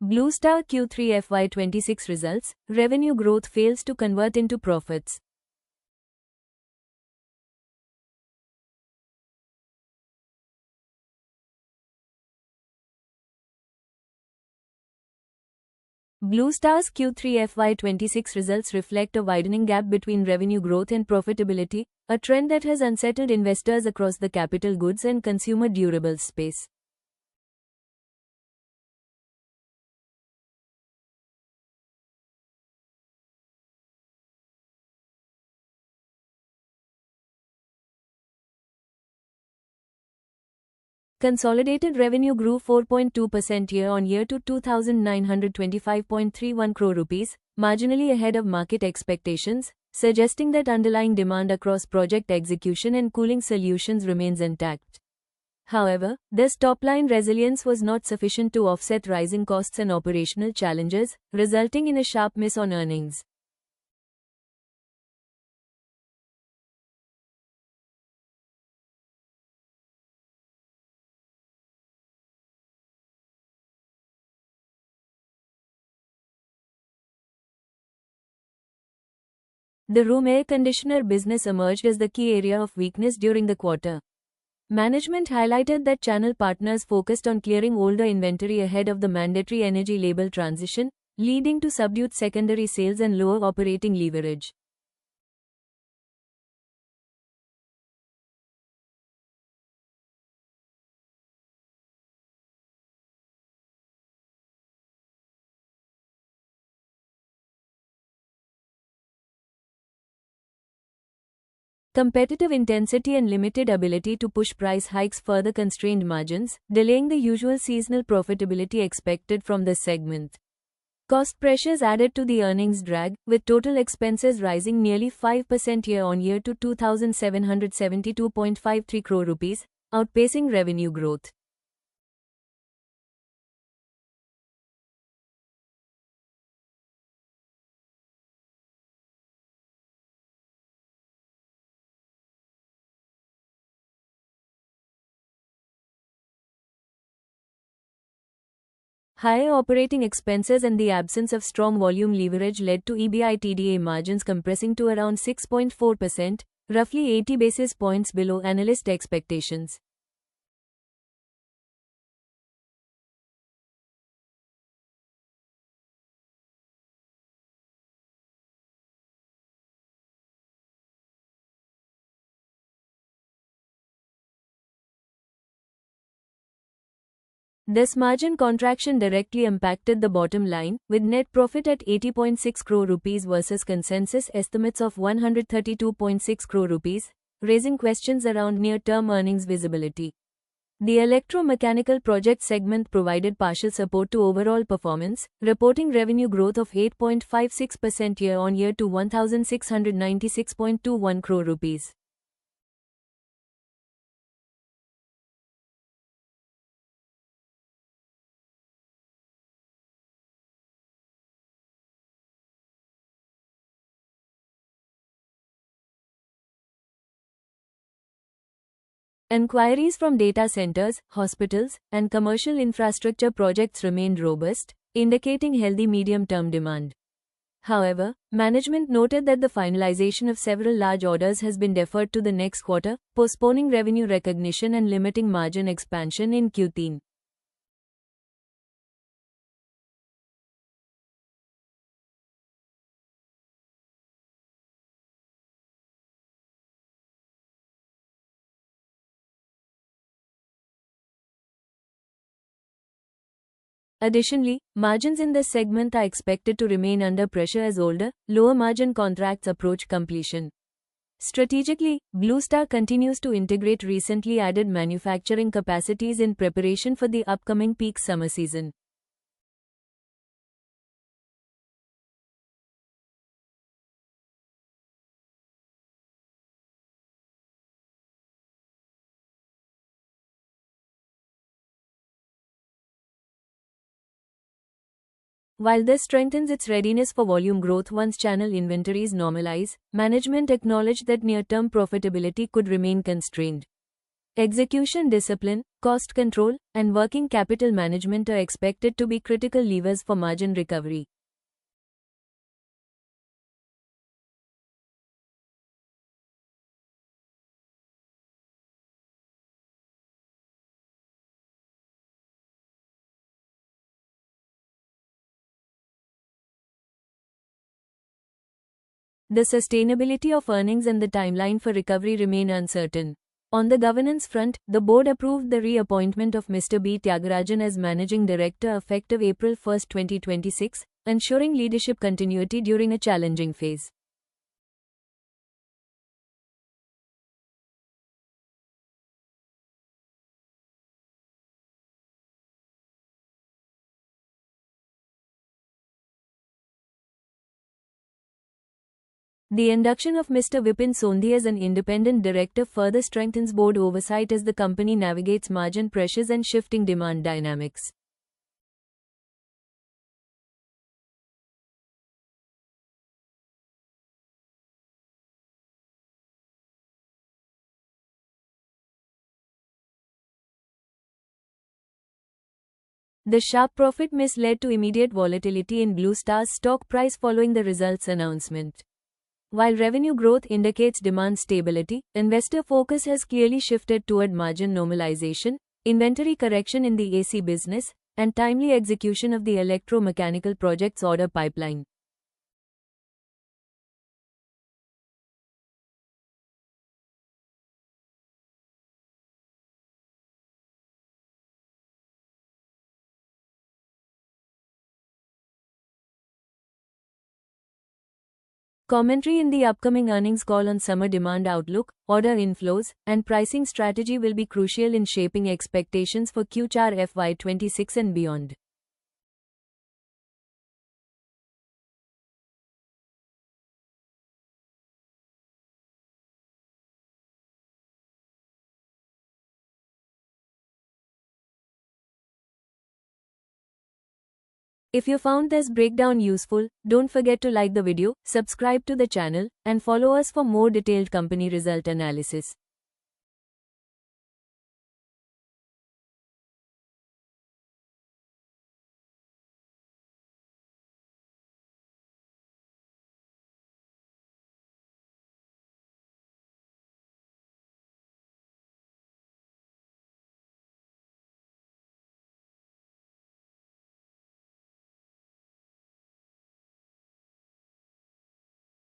Blue Star Q3 FY26 results, revenue growth fails to convert into profits. Blue Star's Q3 FY26 results reflect a widening gap between revenue growth and profitability, a trend that has unsettled investors across the capital goods and consumer durables space. Consolidated revenue grew 4.2% year-on-year to 2,925.31 crore rupees, marginally ahead of market expectations, suggesting that underlying demand across project execution and cooling solutions remains intact. However, this top-line resilience was not sufficient to offset rising costs and operational challenges, resulting in a sharp miss on earnings. The room air conditioner business emerged as the key area of weakness during the quarter. Management highlighted that channel partners focused on clearing older inventory ahead of the mandatory energy label transition, leading to subdued secondary sales and lower operating leverage. Competitive intensity and limited ability to push price hikes further constrained margins, delaying the usual seasonal profitability expected from this segment. Cost pressures added to the earnings drag, with total expenses rising nearly 5% year-on-year to 2,772.53 crore rupees, outpacing revenue growth. Higher operating expenses and the absence of strong volume leverage led to EBITDA margins compressing to around 6.4%, roughly 80 basis points below analyst expectations. This margin contraction directly impacted the bottom line, with net profit at 80.6 crore rupees versus consensus estimates of 132.6 crore rupees, raising questions around near-term earnings visibility. The electromechanical project segment provided partial support to overall performance, reporting revenue growth of 8.56% year-on-year to 1,696.21 crore rupees. Enquiries from data centers, hospitals, and commercial infrastructure projects remained robust, indicating healthy medium-term demand. However, management noted that the finalization of several large orders has been deferred to the next quarter, postponing revenue recognition and limiting margin expansion in Q3. Additionally, margins in this segment are expected to remain under pressure as older, lower-margin contracts approach completion. Strategically, Blue Star continues to integrate recently added manufacturing capacities in preparation for the upcoming peak summer season. While this strengthens its readiness for volume growth once channel inventories normalize, management acknowledged that near-term profitability could remain constrained. Execution discipline, cost control, and working capital management are expected to be critical levers for margin recovery. The sustainability of earnings and the timeline for recovery remain uncertain. On the governance front, the board approved the reappointment of Mr. B. Tyagarajan as Managing Director effective April 1, 2026, ensuring leadership continuity during a challenging phase. The induction of Mr. Vipin Sondhi as an independent director further strengthens board oversight as the company navigates margin pressures and shifting demand dynamics. The sharp profit miss led to immediate volatility in Blue Star's stock price following the results announcement. While revenue growth indicates demand stability, investor focus has clearly shifted toward margin normalization, inventory correction in the AC business, and timely execution of the electromechanical projects order pipeline. Commentary in the upcoming earnings call on summer demand outlook, order inflows, and pricing strategy will be crucial in shaping expectations for Q4 FY26 and beyond. If you found this breakdown useful, don't forget to like the video, subscribe to the channel, and follow us for more detailed company result analysis.